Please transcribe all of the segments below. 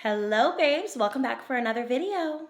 Hello babes, welcome back for another video.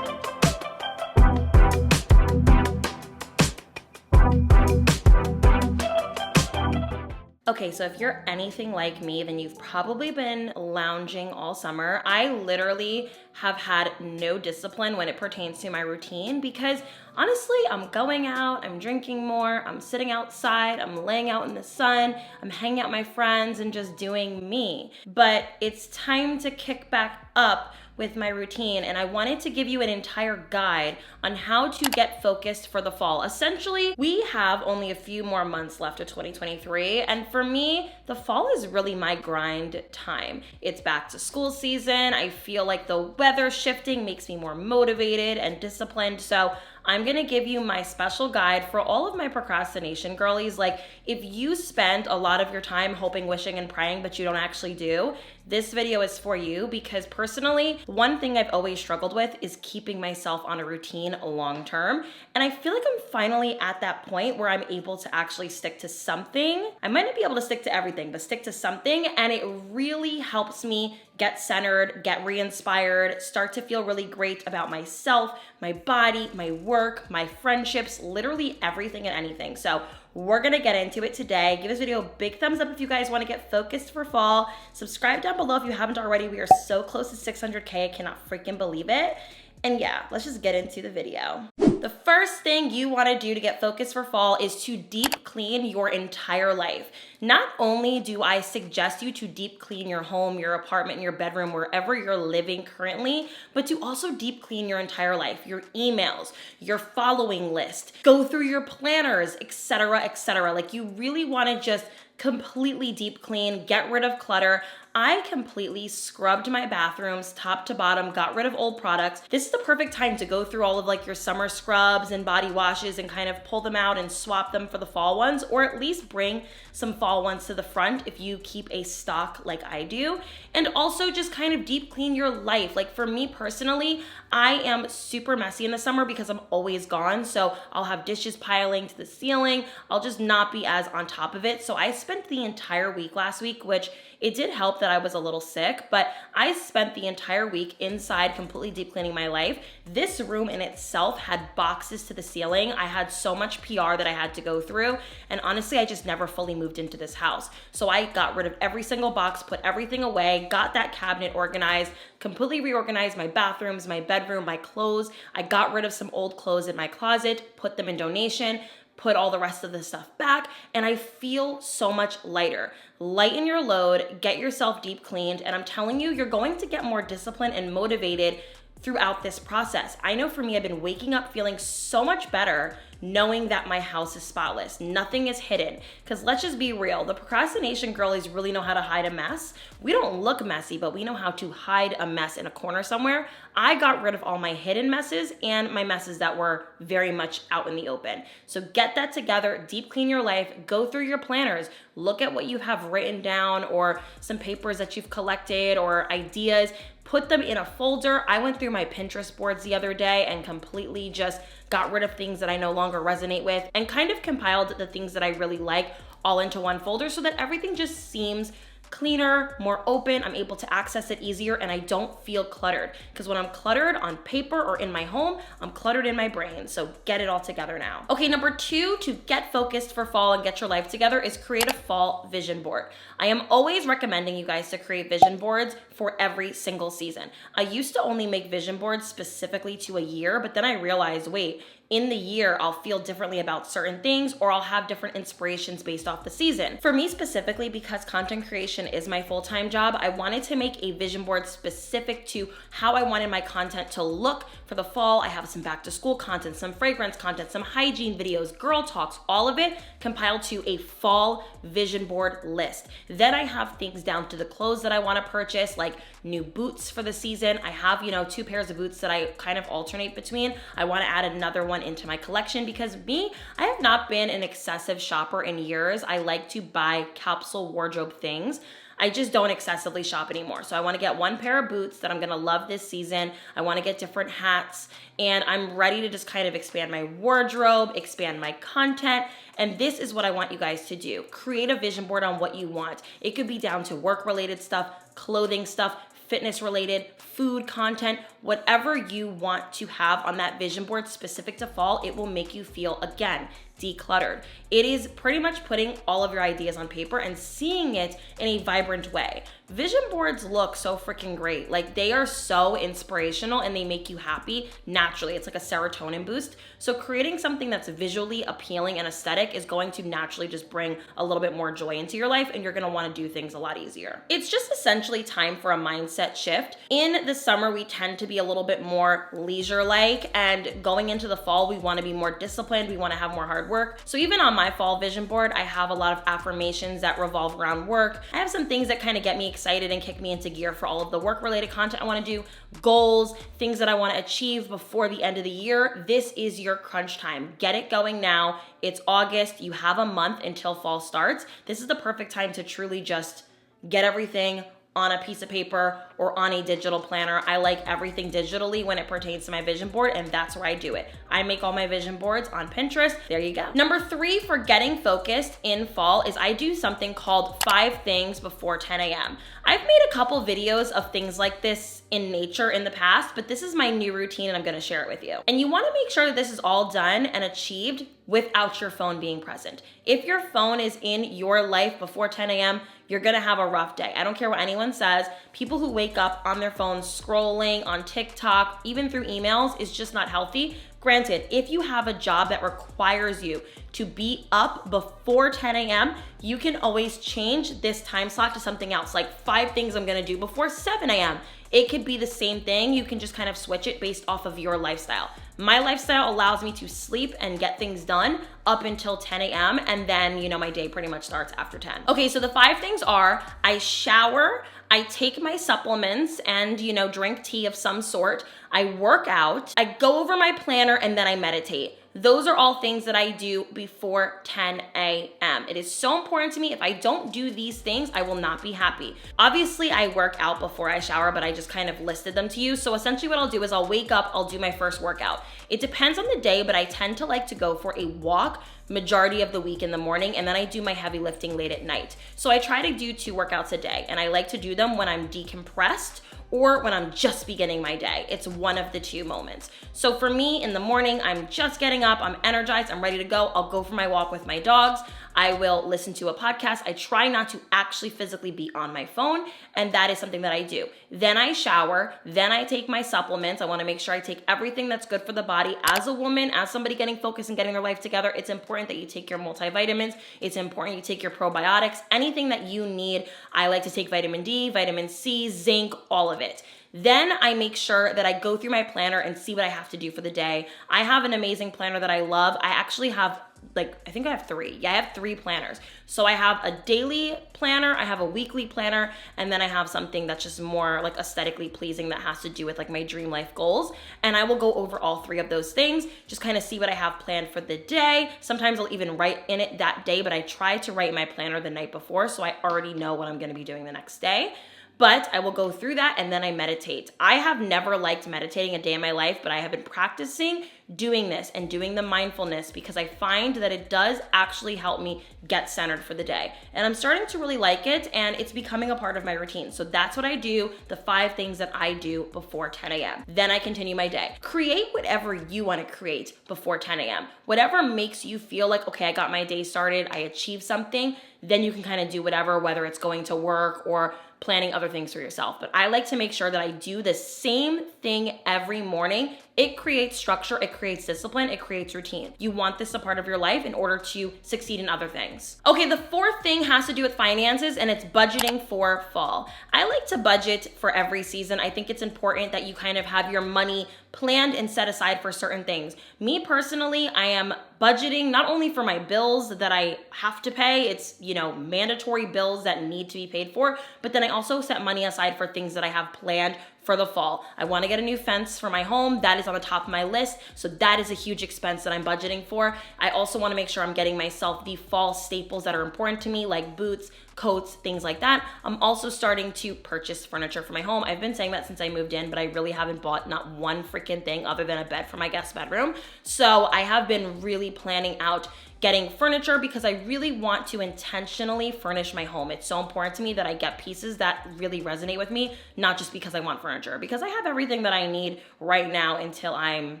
Okay, so if you're anything like me, then you've probably been lounging all summer. I literally have had no discipline when it pertains to my routine because honestly, I'm going out, I'm drinking more, I'm sitting outside, I'm laying out in the sun, I'm hanging out with my friends and just doing me. But it's time to kick back up with my routine, and I wanted to give you an entire guide on how to get focused for the fall. Essentially, we have only a few more months left of 2023, and for me, the fall is really my grind time. It's back to school season. I feel like the weather shifting makes me more motivated and disciplined, so I'm gonna give you my special guide for all of my procrastination girlies. Like, if you spend a lot of your time hoping, wishing, and praying, but you don't actually do, this video is for you because personally, one thing I've always struggled with is keeping myself on a routine long term. And I feel like I'm finally at that point where I'm able to actually stick to something. I might not be able to stick to everything, but stick to something. And it really helps me get centered, get re-inspired, start to feel really great about myself, my body, my work, my friendships, literally everything and anything. So we're gonna get into it today. Give this video a big thumbs up if you guys wanna get focused for fall. Subscribe down below if you haven't already. We are so close to 600K, I cannot freaking believe it. And yeah, let's just get into the video. The first thing you wanna do to get focused for fall is to deep clean your entire life. Not only do I suggest you to deep clean your home, your apartment, your bedroom, wherever you're living currently, but to also deep clean your entire life, your emails, your following list, go through your planners, etc., etc. Like, you really wanna just completely deep clean, get rid of clutter. I completely scrubbed my bathrooms top to bottom, got rid of old products. This is the perfect time to go through all of like your summer scrubs and body washes and kind of pull them out and swap them for the fall ones, or at least bring some fall ones to the front if you keep a stock like I do. And also just kind of deep clean your life. Like, for me personally, I am super messy in the summer because I'm always gone. So I'll have dishes piling to the ceiling. I'll just not be as on top of it. So I spent the entire week last week, which it did help that I was a little sick, but I spent the entire week inside completely deep cleaning my life. This room in itself had boxes to the ceiling. I had so much PR that I had to go through. And honestly, I just never fully moved into this house. So I got rid of every single box, put everything away, got that cabinet organized, completely reorganized my bathrooms, my bedroom, my clothes. I got rid of some old clothes in my closet, put them in donation, put all the rest of the stuff back, and I feel so much lighter. Lighten your load, get yourself deep cleaned, and I'm telling you, you're going to get more disciplined and motivated throughout this process. I know for me, I've been waking up feeling so much better knowing that my house is spotless. Nothing is hidden. Because let's just be real, the procrastination girlies really know how to hide a mess. We don't look messy, but we know how to hide a mess in a corner somewhere. I got rid of all my hidden messes and my messes that were very much out in the open. So get that together, deep clean your life, go through your planners, look at what you have written down or some papers that you've collected or ideas, put them in a folder. I went through my Pinterest boards the other day and completely just got rid of things that I no longer resonate with and kind of compiled the things that I really like all into one folder so that everything just seems cleaner, more open. I'm able to access it easier and I don't feel cluttered. Because when I'm cluttered on paper or in my home, I'm cluttered in my brain. So get it all together now. Okay, number 2, to get focused for fall and get your life together is create a fall vision board. I am always recommending you guys to create vision boards for every single season. I used to only make vision boards specifically to a year, but then I realized, wait, in the year, I'll feel differently about certain things or I'll have different inspirations based off the season. For me specifically, because content creation is my full-time job, I wanted to make a vision board specific to how I wanted my content to look for the fall. I have some back to school content, some fragrance content, some hygiene videos, girl talks, all of it compiled to a fall vision board list. Then I have things down to the clothes that I want to purchase, like new boots for the season. I have, 2 pairs of boots that I kind of alternate between. I want to add another one into my collection because I have not been an excessive shopper in years. I like to buy capsule wardrobe things. I just don't excessively shop anymore. So I want to get one pair of boots that I'm going to love this season. I want to get different hats, and I'm ready to just kind of expand my wardrobe, expand my content. And this is what I want you guys to do. Create a vision board on what you want. It could be down to work-related stuff, clothing stuff, fitness-related, food content, whatever you want to have on that vision board specific to fall. It will make you feel, again, decluttered. It is pretty much putting all of your ideas on paper and seeing it in a vibrant way. Vision boards look so freaking great. Like, they are so inspirational and they make you happy naturally. It's like a serotonin boost. So creating something that's visually appealing and aesthetic is going to naturally just bring a little bit more joy into your life, and you're gonna wanna do things a lot easier. It's just essentially time for a mindset shift. In the summer, we tend to be a little bit more leisure-like, and going into the fall, we wanna be more disciplined, we wanna have more hard work. So even on my fall vision board, I have a lot of affirmations that revolve around work. I have some things that kind of get me excited and kick me into gear for all of the work-related content I wanna do, goals, things that I wanna achieve before the end of the year. This is your crunch time. Get it going now. It's August. You have a month until fall starts. This is the perfect time to truly just get everything on a piece of paper or on a digital planner. I like everything digitally when it pertains to my vision board, and that's where I do it. I make all my vision boards on Pinterest. There you go. Number 3 for getting focused in fall is I do something called 5 things before 10 a.m. I've made a couple videos of things like this in nature in the past, but this is my new routine and I'm gonna share it with you. And you wanna make sure that this is all done and achieved without your phone being present. If your phone is in your life before 10 a.m., you're gonna have a rough day. I don't care what anyone says. People who wake up on their phones scrolling on TikTok, even through emails, is just not healthy. Granted, if you have a job that requires you to be up before 10 a.m., you can always change this time slot to something else, like 5 things I'm gonna do before 7 a.m. It could be the same thing. You can just kind of switch it based off of your lifestyle. My lifestyle allows me to sleep and get things done up until 10 a.m. and then, my day pretty much starts after 10. Okay, so the 5 things are: I shower, I take my supplements and, drink tea of some sort, I work out, I go over my planner, and then I meditate. Those are all things that I do before 10 a.m. It is so important to me. If I don't do these things, I will not be happy. Obviously, I work out before I shower, but I just kind of listed them to you. So essentially what I'll do is I'll wake up, I'll do my first workout. It depends on the day, but I tend to like to go for a walk majority of the week in the morning, and then I do my heavy lifting late at night. So I try to do 2 workouts a day, and I like to do them when I'm decompressed or when I'm just beginning my day. It's one of the 2 moments. So for me, in the morning, I'm just getting up, I'm energized, I'm ready to go. I'll go for my walk with my dogs. I will listen to a podcast. I try not to actually physically be on my phone, and that is something that I do. Then I shower, then I take my supplements. I wanna make sure I take everything that's good for the body. As a woman, as somebody getting focused and getting their life together, it's important that you take your multivitamins. It's important you take your probiotics, anything that you need. I like to take vitamin D, vitamin C, zinc, all of it. Then I make sure that I go through my planner and see what I have to do for the day. I have an amazing planner that I love. I actually have I think I have 3. Yeah, I have 3 planners. So I have a daily planner, I have a weekly planner, and then I have something that's just more like aesthetically pleasing that has to do with like my dream life goals. And I will go over all 3 of those things, just kind of see what I have planned for the day. Sometimes I'll even write in it that day, but I try to write my planner the night before so I already know what I'm gonna be doing the next day. But I will go through that and then I meditate. I have never liked meditating a day in my life, but I have been practicing doing this and doing the mindfulness because I find that it does actually help me get centered for the day. And I'm starting to really like it, and it's becoming a part of my routine. So that's what I do, the 5 things that I do before 10 a.m. Then I continue my day. Create whatever you want to create before 10 a.m. Whatever makes you feel like, okay, I got my day started, I achieved something, then you can kind of do whatever, whether it's going to work or planning other things for yourself. But I like to make sure that I do the same thing every morning. It creates structure, it creates discipline, it creates routine. You want this a part of your life in order to succeed in other things. Okay, the 4th thing has to do with finances, and it's budgeting for fall. I like to budget for every season. I think it's important that you kind of have your money planned and set aside for certain things. Me personally, I am budgeting not only for my bills that I have to pay, it's, mandatory bills that need to be paid for, but then I also set money aside for things that I have planned for the fall. I want to get a new fence for my home. That is on the top of my list. So that is a huge expense that I'm budgeting for. I also want to make sure I'm getting myself the fall staples that are important to me, like boots, coats, things like that. I'm also starting to purchase furniture for my home. I've been saying that since I moved in, but I really haven't bought not one freaking thing other than a bed for my guest bedroom. So I have been really planning out getting furniture because I really want to intentionally furnish my home. It's so important to me that I get pieces that really resonate with me, not just because I want furniture, because I have everything that I need right now until I'm,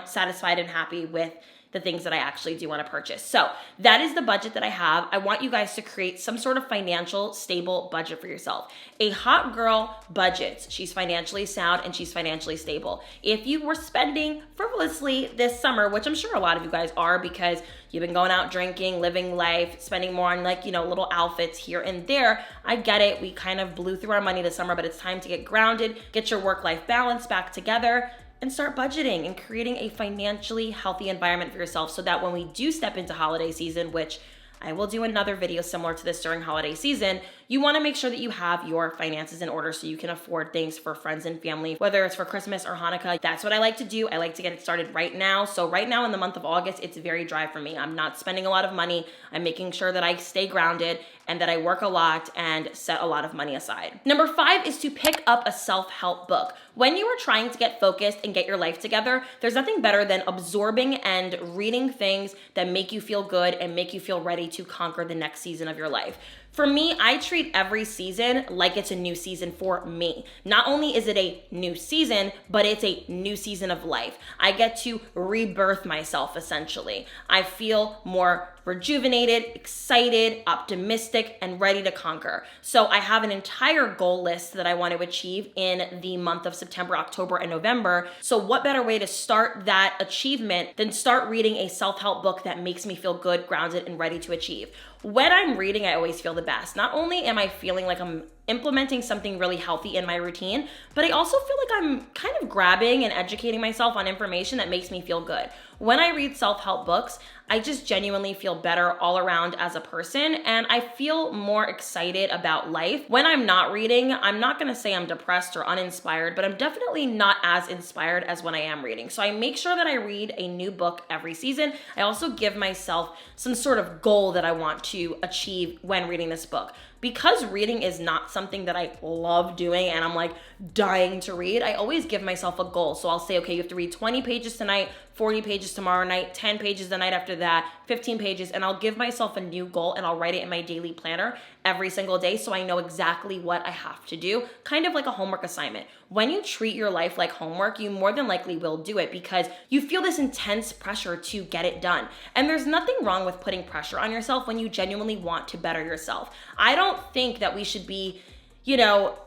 satisfied and happy with the things that I actually do want to purchase. So that is the budget that I have. I want you guys to create some sort of financial stable budget for yourself. A hot girl budgets. She's financially sound and she's financially stable. If you were spending frivolously this summer, which I'm sure a lot of you guys are because you've been going out drinking, living life, spending more on little outfits here and there. I get it. We kind of blew through our money this summer, but it's time to get grounded, get your work-life balance back together, and start budgeting and creating a financially healthy environment for yourself so that when we do step into holiday season, which I will do another video similar to this during holiday season, you want to make sure that you have your finances in order so you can afford things for friends and family, whether it's for Christmas or Hanukkah. That's what I like to do. I like to get it started right now. So right now in the month of August, it's very dry for me. I'm not spending a lot of money. I'm making sure that I stay grounded and that I work a lot and set a lot of money aside. Number 5 is to pick up a self-help book. When you are trying to get focused and get your life together, there's nothing better than absorbing and reading things that make you feel good and make you feel ready to conquer the next season of your life. For me, I treat every season like it's a new season for me. Not only is it a new season, but it's a new season of life. I get to rebirth myself, essentially. I feel more rejuvenated, excited, optimistic, and ready to conquer. So I have an entire goal list that I want to achieve in the month of September, October, and November. So what better way to start that achievement than start reading a self-help book that makes me feel good, grounded, and ready to achieve? When I'm reading, I always feel the best. Not only am I feeling like I'm implementing something really healthy in my routine, but I also feel like I'm kind of grabbing and educating myself on information that makes me feel good. When I read self-help books, I just genuinely feel better all around as a person, and I feel more excited about life. When I'm not reading, I'm not gonna say I'm depressed or uninspired, but I'm definitely not as inspired as when I am reading. So I make sure that I read a new book every season. I also give myself some sort of goal that I want to achieve when reading this book. Because reading is not something that I love doing and I'm like dying to read, I always give myself a goal. So I'll say, okay, you have to read 20 pages tonight, 40 pages tomorrow night, 10 pages the night after that, 15 pages, and I'll give myself a new goal and I'll write it in my daily planner every single day so I know exactly what I have to do, kind of like a homework assignment. When you treat your life like homework, you more than likely will do it because you feel this intense pressure to get it done. And there's nothing wrong with putting pressure on yourself when you genuinely want to better yourself. I don't think that we should be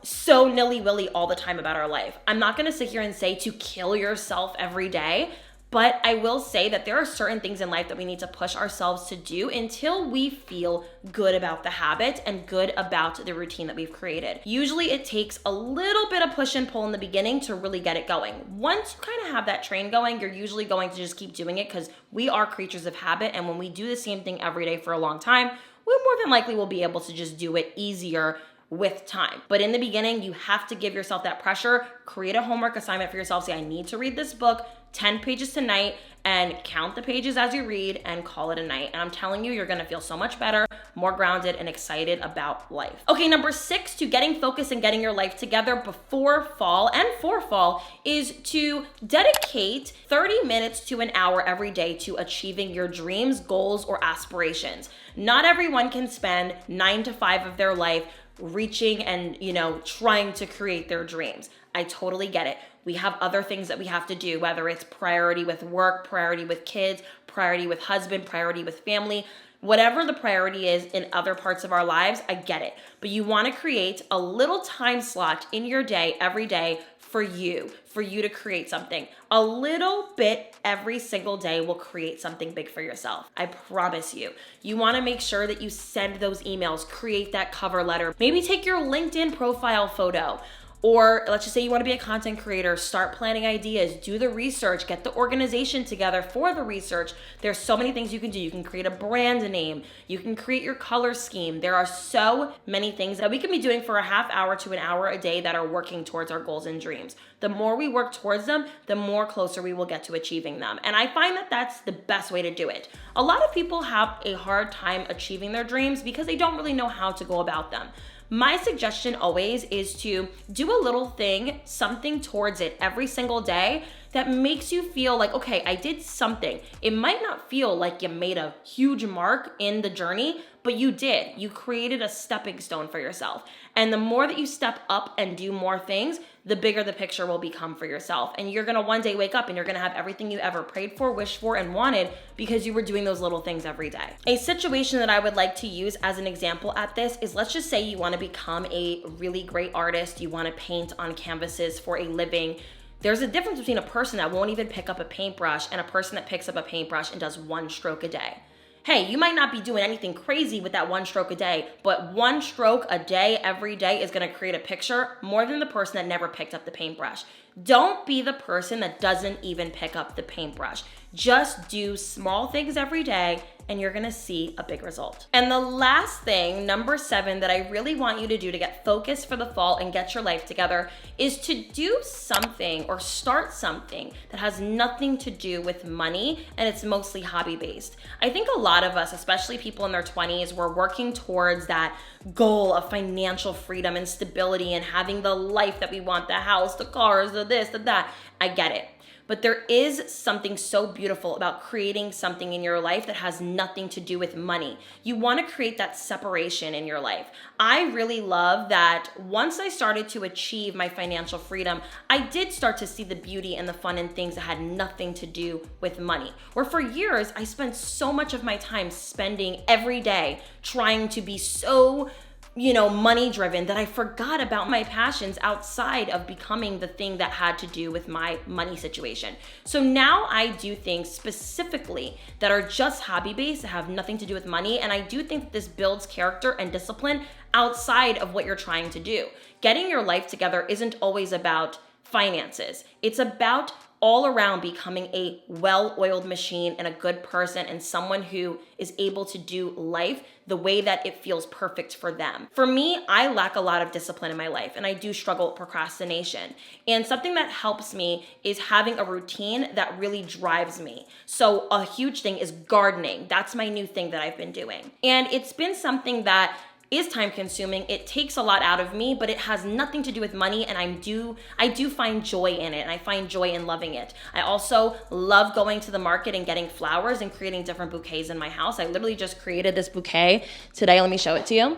so nilly-willy all the time about our life. I'm not gonna sit here and say to kill yourself every day, but I will say that there are certain things in life that we need to push ourselves to do until we feel good about the habit and good about the routine that we've created. Usually it takes a little bit of push and pull in the beginning to really get it going. Once you kind of have that train going, you're usually going to just keep doing it because we are creatures of habit, and when we do the same thing every day for a long time, we more than likely will be able to just do it easier with time. But in the beginning, you have to give yourself that pressure, create a homework assignment for yourself, say I need to read this book, 10 pages tonight, and count the pages as you read and call it a night. And I'm telling you, you're gonna feel so much better, more grounded, and excited about life. Okay, number 6 to getting focused and getting your life together before fall and for fall is to dedicate 30 minutes to an hour every day to achieving your dreams, goals, or aspirations. Not everyone can spend 9 to 5 of their life reaching and, trying to create their dreams. I totally get it. We have other things that we have to do, whether it's priority with work, priority with kids, priority with husband, priority with family. Whatever the priority is in other parts of our lives, I get it. But you want to create a little time slot in your day, every day, for you to create something. A little bit every single day will create something big for yourself. I promise you. You want to make sure that you send those emails, create that cover letter. Maybe take your LinkedIn profile photo. Or let's just say you want to be a content creator, start planning ideas, do the research, get the organization together for the research. There's so many things you can do. You can create a brand name. You can create your color scheme. There are so many things that we can be doing for a half hour to an hour a day that are working towards our goals and dreams. The more we work towards them, the more closer we will get to achieving them. And I find that that's the best way to do it. A lot of people have a hard time achieving their dreams because they don't really know how to go about them. My suggestion always is to do a little thing, something towards it every single day that makes you feel like, okay, I did something. It might not feel like you made a huge mark in the journey, but you did. You created a stepping stone for yourself. And the more that you step up and do more things, the bigger the picture will become for yourself. And you're gonna one day wake up and you're gonna have everything you ever prayed for, wished for, and wanted because you were doing those little things every day. A situation that I would like to use as an example at this is, let's just say you wanna become a really great artist, you wanna paint on canvases for a living. There's a difference between a person that won't even pick up a paintbrush and a person that picks up a paintbrush and does one stroke a day. Hey, you might not be doing anything crazy with that one stroke a day, but one stroke a day, every day is gonna create a picture more than the person that never picked up the paintbrush. Don't be the person that doesn't even pick up the paintbrush. Just do small things every day and you're gonna see a big result. And the last thing, number 7, that I really want you to do to get focused for the fall and get your life together is to do something or start something that has nothing to do with money and it's mostly hobby-based. I think a lot of us, especially people in their 20s, we're working towards that goal of financial freedom and stability and having the life that we want, the house, the cars, the this, the that. I get it. But there is something so beautiful about creating something in your life that has nothing to do with money. You want to create that separation in your life. I really love that once I started to achieve my financial freedom, I did start to see the beauty and the fun in things that had nothing to do with money. Where for years, I spent so much of my time spending every day trying to be so money driven that I forgot about my passions outside of becoming the thing that had to do with my money situation. So now I do things specifically that are just hobby based, that have nothing to do with money. And I do think that this builds character and discipline outside of what you're trying to do. Getting your life together isn't always about finances. It's about all around becoming a well-oiled machine and a good person and someone who is able to do life the way that it feels perfect for them. For me, I lack a lot of discipline in my life and I do struggle with procrastination. And something that helps me is having a routine that really drives me. So a huge thing is gardening. That's my new thing that I've been doing. And it's been something that is time consuming. It takes a lot out of me, but it has nothing to do with money and I do find joy in it and I find joy in loving it. I also love going to the market and getting flowers and creating different bouquets in my house. I literally just created this bouquet today. Let me show it to you.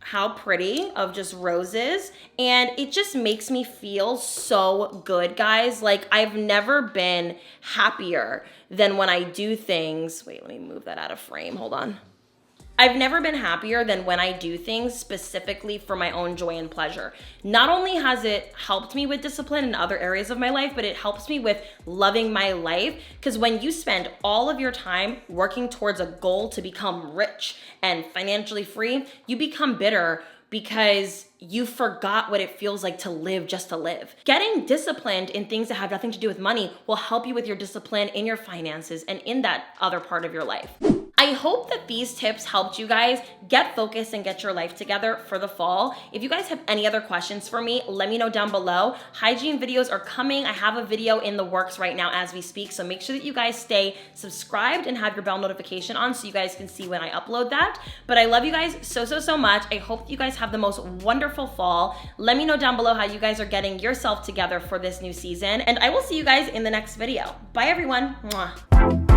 How pretty, of just roses. And it just makes me feel so good, guys. Like I've never been happier than when I do things. Wait, let me move that out of frame. Hold on. I've never been happier than when I do things specifically for my own joy and pleasure. Not only has it helped me with discipline in other areas of my life, but it helps me with loving my life. Because when you spend all of your time working towards a goal to become rich and financially free, you become bitter because you forgot what it feels like to live just to live. Getting disciplined in things that have nothing to do with money will help you with your discipline in your finances and in that other part of your life. I hope that these tips helped you guys get focused and get your life together for the fall. If you guys have any other questions for me, let me know down below. Hygiene videos are coming. I have a video in the works right now as we speak, so make sure that you guys stay subscribed and have your bell notification on so you guys can see when I upload that. But I love you guys so much. I hope that you guys have the most wonderful fall. Let me know down below how you guys are getting yourself together for this new season, and I will see you guys in the next video. Bye everyone. Mwah.